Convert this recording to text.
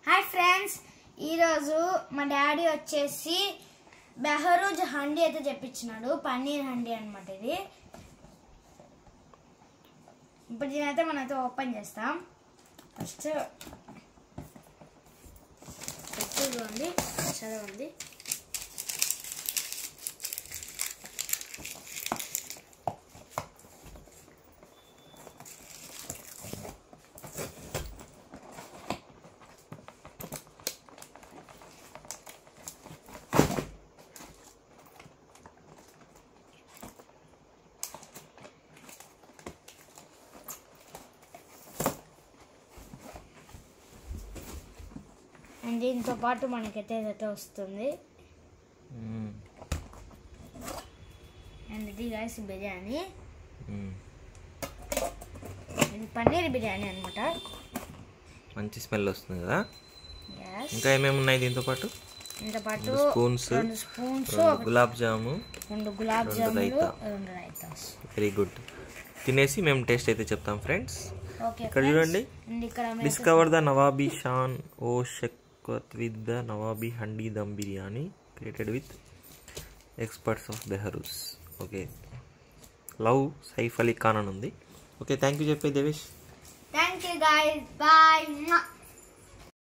Hi friends, ఈరోజు మా daddy వచ్చేసి బెహరూజ్ హండీ అయితే చెప్పించినాడు. పన్నీర్ హండీ అనమాట ఇది. ఇప్పుడు దీనైతే మనమైతే ఓపెన్ చేస్తాం. ఫస్ట్ చూడండి, చదవండి. అండ్ దీంతో పాటు మనకైతే ఏదైతే వస్తుంది. అండ్ ఇది గైస్ బిర్యానీ. ఇది పన్నీర్ బిర్యానీ అనమాట. మంచి స్మెల్ వస్తుంది కదా. ఇంకా ఏమేమి ఉన్నాయి దీంతో పాటు? దీంతో పాటు రెండు స్పూన్స్ గులాబ్ జాము, రెండు రైతా. Very good. తినేసి మేము టేస్ట్ అయితే చెప్తాం ఫ్రెండ్స్. ఓకే, ఇక్కడ చూడండి. డిస్కవర్ ద నవాబీ షాన్ ఓ షెక్ with the Nawabi Handi Dum Biryani created with experts of Behruz. Okay, love Saif Ali Khan అని ఉంది. ఓకే, థ్యాంక్ యూ చెప్పే Devesh. Thank you guys, bye.